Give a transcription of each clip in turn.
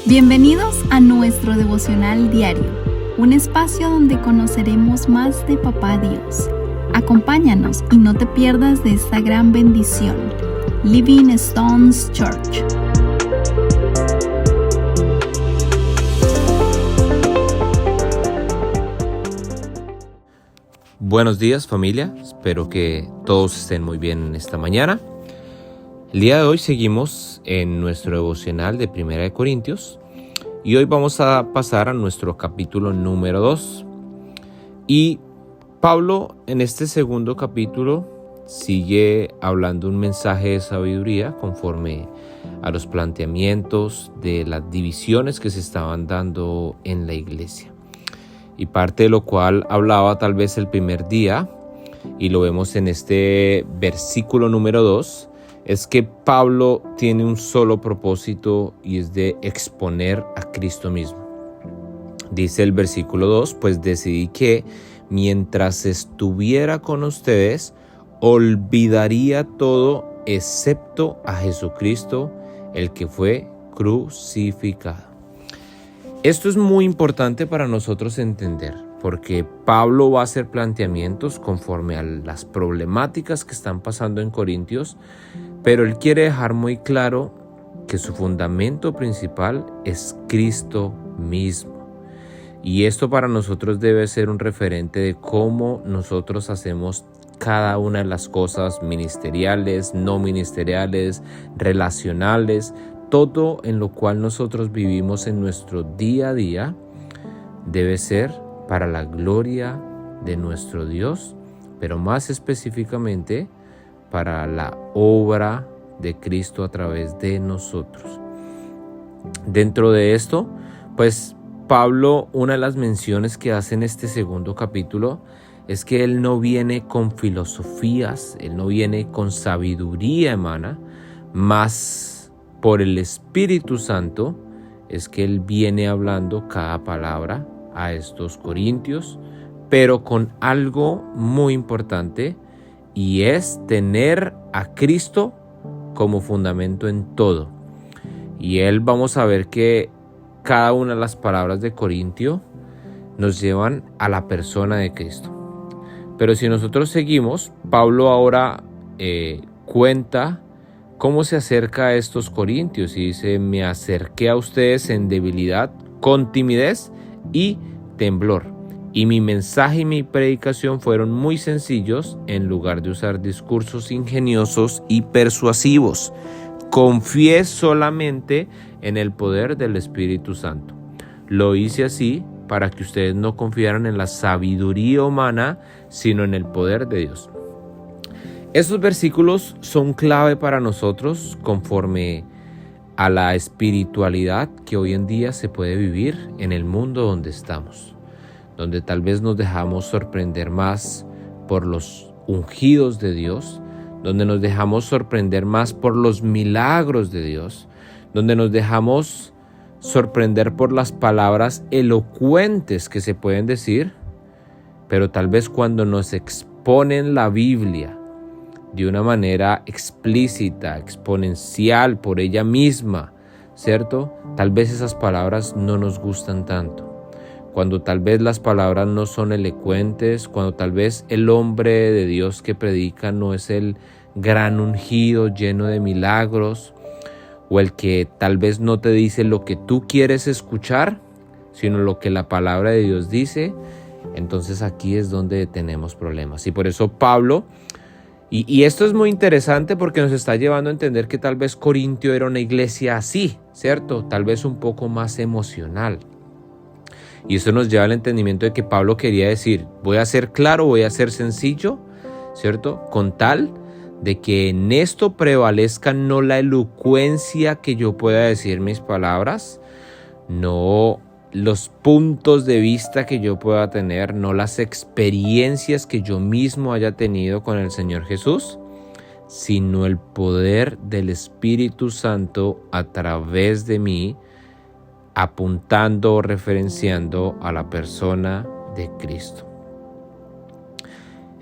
Bienvenidos a nuestro devocional diario, un espacio donde conoceremos más de Papá Dios. Acompáñanos y no te pierdas de esta gran bendición. Living Stones Church. Buenos días, familia, espero que todos estén muy bien en esta mañana. El día de hoy seguimos en nuestro devocional de 1 Corintios y hoy vamos a pasar a nuestro capítulo número 2. Y Pablo en este segundo capítulo sigue hablando un mensaje de sabiduría conforme a los planteamientos de las divisiones que se estaban dando en la iglesia. Y parte de lo cual hablaba tal vez el primer día, y lo vemos en este versículo número 2, es que Pablo tiene un solo propósito y es de exponer a Cristo mismo. Dice el versículo 2, pues decidí que mientras estuviera con ustedes, olvidaría todo excepto a Jesucristo, el que fue crucificado. Esto es muy importante para nosotros entender, porque Pablo va a hacer planteamientos conforme a las problemáticas que están pasando en Corintios, pero él quiere dejar muy claro que su fundamento principal es Cristo mismo. Y esto para nosotros debe ser un referente de cómo nosotros hacemos cada una de las cosas ministeriales, no ministeriales, relacionales. Todo en lo cual nosotros vivimos en nuestro día a día debe ser para la gloria de nuestro Dios, pero más específicamente para la obra de Cristo a través de nosotros. Dentro de esto, pues Pablo, una de las menciones que hace en este segundo capítulo es que él no viene con filosofías, él no viene con sabiduría humana, más por el Espíritu Santo es que él viene hablando cada palabra a estos corintios, pero con algo muy importante, y es tener a Cristo como fundamento en todo. Y vamos a ver que cada una de las palabras de Corintio nos llevan a la persona de Cristo. Pero si nosotros seguimos, Pablo ahora cuenta cómo se acerca a estos corintios y dice: me acerqué a ustedes en debilidad, con timidez y temblor. Y mi mensaje y mi predicación fueron muy sencillos, en lugar de usar discursos ingeniosos y persuasivos. Confié solamente en el poder del Espíritu Santo. Lo hice así para que ustedes no confiaran en la sabiduría humana, sino en el poder de Dios. Estos versículos son clave para nosotros conforme a la espiritualidad que hoy en día se puede vivir en el mundo donde estamos, donde tal vez nos dejamos sorprender más por los ungidos de Dios, donde nos dejamos sorprender más por los milagros de Dios, donde nos dejamos sorprender por las palabras elocuentes que se pueden decir, pero tal vez cuando nos exponen la Biblia de una manera explícita, exponencial por ella misma, ¿cierto? Tal vez esas palabras no nos gustan tanto. Cuando tal vez las palabras no son elocuentes, cuando tal vez el hombre de Dios que predica no es el gran ungido lleno de milagros, o el que tal vez no te dice lo que tú quieres escuchar, sino lo que la palabra de Dios dice, entonces aquí es donde tenemos problemas. Y por eso Pablo, y esto es muy interesante porque nos está llevando a entender que tal vez Corintio era una iglesia así, ¿cierto? Tal vez un poco más emocional. Y eso nos lleva al entendimiento de que Pablo quería decir: voy a ser claro, voy a ser sencillo, ¿cierto? Con tal de que en esto prevalezca no la elocuencia que yo pueda decir mis palabras, no los puntos de vista que yo pueda tener, no las experiencias que yo mismo haya tenido con el Señor Jesús, sino el poder del Espíritu Santo a través de mí, apuntando o referenciando a la persona de Cristo.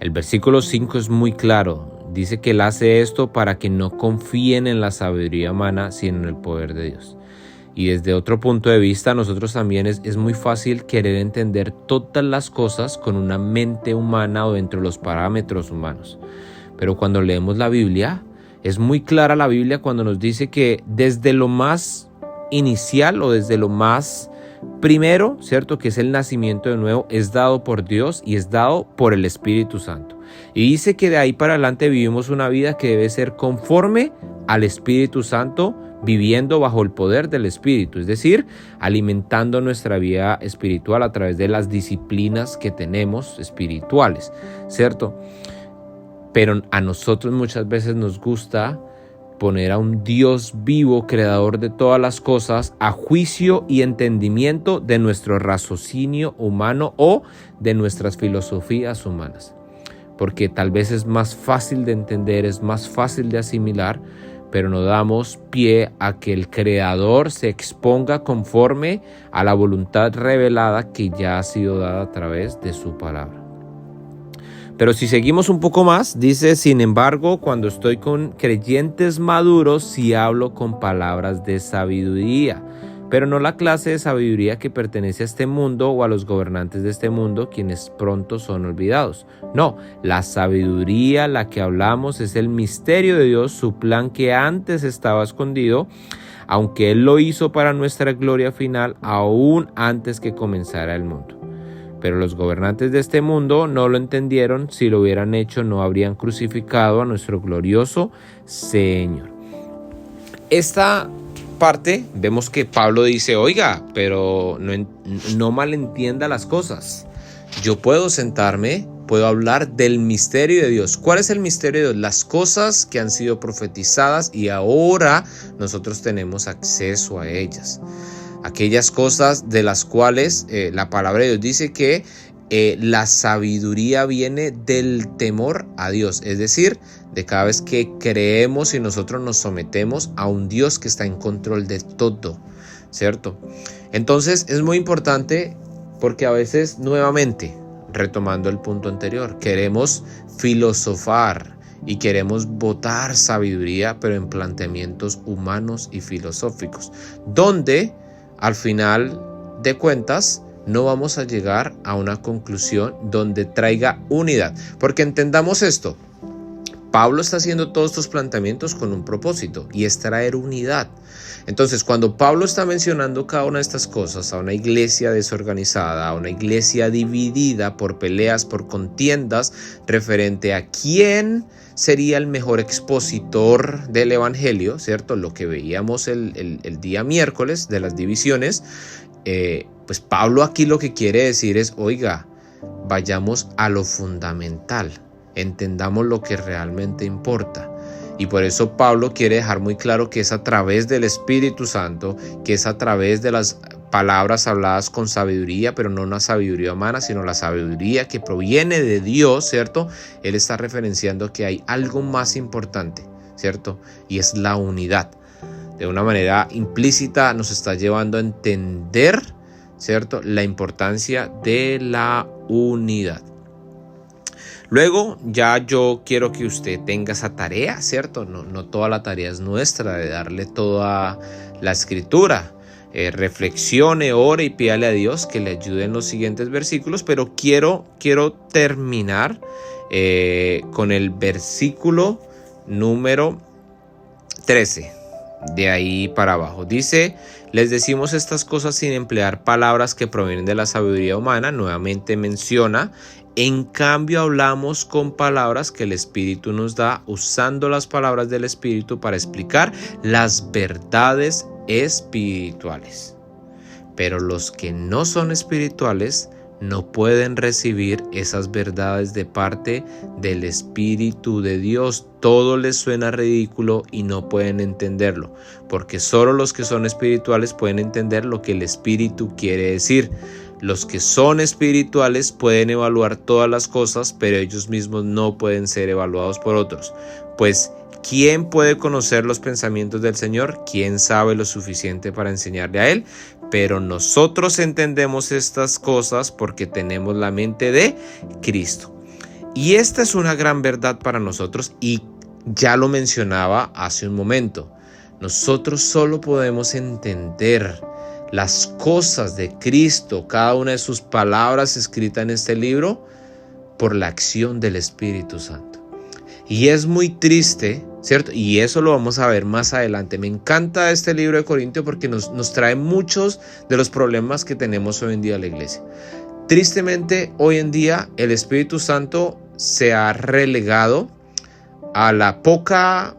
El versículo 5 es muy claro. Dice que Él hace esto para que no confíen en la sabiduría humana, sino en el poder de Dios. Y desde otro punto de vista, nosotros también es muy fácil querer entender todas las cosas con una mente humana o dentro de los parámetros humanos. Pero cuando leemos la Biblia, es muy clara la Biblia cuando nos dice que desde lo más inicial o desde lo más primero, ¿cierto? Que es el nacimiento de nuevo, es dado por Dios y es dado por el Espíritu Santo. Y dice que de ahí para adelante vivimos una vida que debe ser conforme al Espíritu Santo, viviendo bajo el poder del Espíritu, es decir, alimentando nuestra vida espiritual a través de las disciplinas que tenemos espirituales, ¿cierto? Pero a nosotros muchas veces nos gusta poner a un Dios vivo, creador de todas las cosas, a juicio y entendimiento de nuestro raciocinio humano o de nuestras filosofías humanas. Porque tal vez es más fácil de entender, es más fácil de asimilar, pero no damos pie a que el Creador se exponga conforme a la voluntad revelada que ya ha sido dada a través de su palabra. Pero si seguimos un poco más, dice, sin embargo, cuando estoy con creyentes maduros, sí hablo con palabras de sabiduría, pero no la clase de sabiduría que pertenece a este mundo o a los gobernantes de este mundo, quienes pronto son olvidados. No, la sabiduría, la que hablamos, es el misterio de Dios, su plan que antes estaba escondido, aunque Él lo hizo para nuestra gloria final, aún antes que comenzara el mundo. Pero los gobernantes de este mundo no lo entendieron. Si lo hubieran hecho, no habrían crucificado a nuestro glorioso Señor. Esta parte vemos que Pablo dice, oiga, pero no malentienda las cosas. Yo puedo sentarme, puedo hablar del misterio de Dios. ¿Cuál es el misterio de Dios? Las cosas que han sido profetizadas y ahora nosotros tenemos acceso a ellas. Aquellas cosas de las cuales la palabra de Dios dice que la sabiduría viene del temor a Dios, es decir, de cada vez que creemos y nosotros nos sometemos a un Dios que está en control de todo, ¿cierto? Entonces es muy importante porque a veces, nuevamente, retomando el punto anterior, queremos filosofar y queremos botar sabiduría, pero en planteamientos humanos y filosóficos, donde al final de cuentas no vamos a llegar a una conclusión donde traiga unidad. Porque entendamos esto, Pablo está haciendo todos estos planteamientos con un propósito y es traer unidad. Entonces, cuando Pablo está mencionando cada una de estas cosas a una iglesia desorganizada, a una iglesia dividida por peleas, por contiendas, referente a quién sería el mejor expositor del evangelio, ¿cierto? Lo que veíamos el día miércoles de las divisiones, pues Pablo aquí lo que quiere decir es, oiga, vayamos a lo fundamental, entendamos lo que realmente importa. Y por eso Pablo quiere dejar muy claro que es a través del Espíritu Santo, que es a través de las palabras habladas con sabiduría, pero no una sabiduría humana, sino la sabiduría que proviene de Dios, ¿cierto? Él está referenciando que hay algo más importante, ¿cierto? Y es la unidad. De una manera implícita nos está llevando a entender, ¿cierto?, la importancia de la unidad. Luego ya yo quiero que usted tenga esa tarea, ¿cierto? No toda la tarea es nuestra de darle toda la escritura. Reflexione, ore y pídale a Dios que le ayude en los siguientes versículos, pero quiero terminar con el versículo número 13, de ahí para abajo. Dice, les decimos estas cosas sin emplear palabras que provienen de la sabiduría humana. Nuevamente menciona, en cambio hablamos con palabras que el Espíritu nos da, usando las palabras del Espíritu para explicar las verdades espirituales. Pero los que no son espirituales no pueden recibir esas verdades de parte del Espíritu de Dios. Todo les suena ridículo y no pueden entenderlo, porque solo los que son espirituales pueden entender lo que el Espíritu quiere decir. Los que son espirituales pueden evaluar todas las cosas, pero ellos mismos no pueden ser evaluados por otros. Pues, ¿quién puede conocer los pensamientos del Señor? ¿Quién sabe lo suficiente para enseñarle a Él? Pero nosotros entendemos estas cosas porque tenemos la mente de Cristo. Y esta es una gran verdad para nosotros y ya lo mencionaba hace un momento. Nosotros solo podemos entender las cosas de Cristo, cada una de sus palabras escritas en este libro, por la acción del Espíritu Santo. Y es muy triste, ¿cierto? Y eso lo vamos a ver más adelante. Me encanta este libro de Corintios porque nos trae muchos de los problemas que tenemos hoy en día en la iglesia. Tristemente, hoy en día el Espíritu Santo se ha relegado a la poca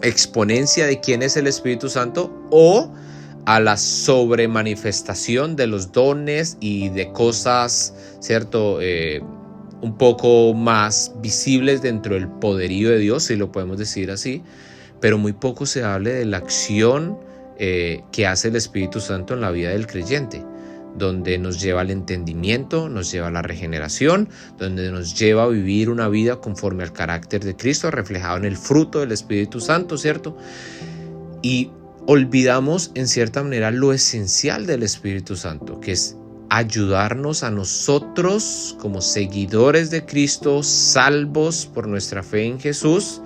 exponencia de quién es el Espíritu Santo o a la sobremanifestación de los dones y de cosas, ¿cierto? Un poco más visibles dentro del poderío de Dios, si lo podemos decir así, pero muy poco se habla de la acción que hace el Espíritu Santo en la vida del creyente, donde nos lleva al entendimiento, nos lleva a la regeneración, donde nos lleva a vivir una vida conforme al carácter de Cristo, reflejado en el fruto del Espíritu Santo, ¿cierto? Y olvidamos en cierta manera lo esencial del Espíritu Santo, que es ayudarnos a nosotros como seguidores de Cristo, salvos por nuestra fe en Jesús,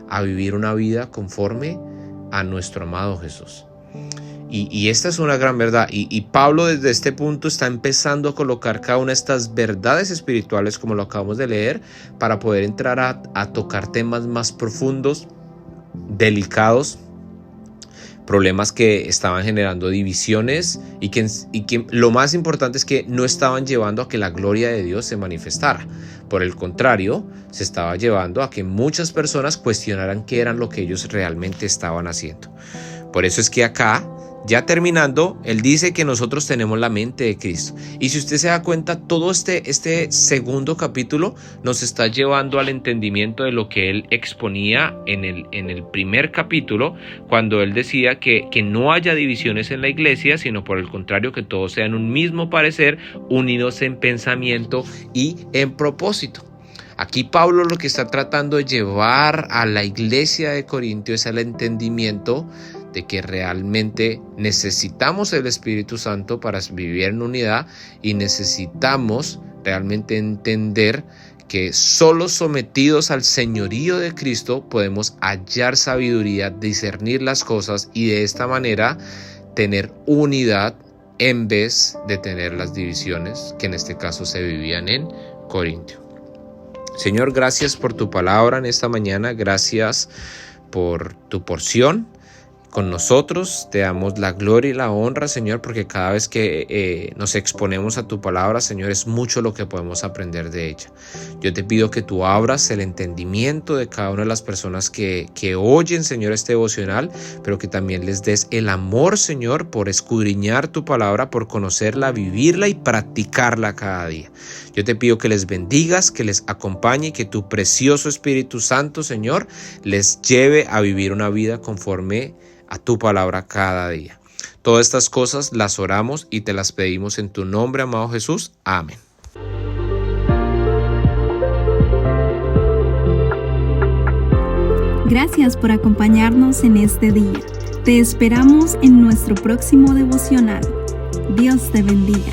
a vivir una vida conforme a nuestro amado Jesús. Y esta es una gran verdad. Y Pablo desde este punto está empezando a colocar cada una de estas verdades espirituales, como lo acabamos de leer, para poder entrar a tocar temas más profundos, delicados, problemas que estaban generando divisiones y que lo más importante es que no estaban llevando a que la gloria de Dios se manifestara. Por el contrario, se estaba llevando a que muchas personas cuestionaran qué eran lo que ellos realmente estaban haciendo. Por eso es que acá, ya terminando, él dice que nosotros tenemos la mente de Cristo. Y si usted se da cuenta, todo este segundo capítulo nos está llevando al entendimiento de lo que él exponía en el primer capítulo, cuando él decía que no haya divisiones en la iglesia, sino por el contrario, que todos sean un mismo parecer, unidos en pensamiento y en propósito. Aquí Pablo lo que está tratando de llevar a la iglesia de Corinto es al entendimiento de que realmente necesitamos el Espíritu Santo para vivir en unidad y necesitamos realmente entender que solo sometidos al señorío de Cristo podemos hallar sabiduría, discernir las cosas y de esta manera tener unidad en vez de tener las divisiones que en este caso se vivían en Corintio. Señor, gracias por tu palabra en esta mañana, gracias por tu porción con nosotros. Te damos la gloria y la honra, Señor, porque cada vez que nos exponemos a tu palabra, Señor, es mucho lo que podemos aprender de ella. Yo te pido que tú abras el entendimiento de cada una de las personas que oyen, Señor, este devocional, pero que también les des el amor, Señor, por escudriñar tu palabra, por conocerla, vivirla y practicarla cada día. Yo te pido que les bendigas, que les acompañe, que tu precioso Espíritu Santo, Señor, les lleve a vivir una vida conforme a tu palabra cada día. Todas estas cosas las oramos y te las pedimos en tu nombre, amado Jesús. Amén. Gracias por acompañarnos en este día. Te esperamos en nuestro próximo devocional. Dios te bendiga.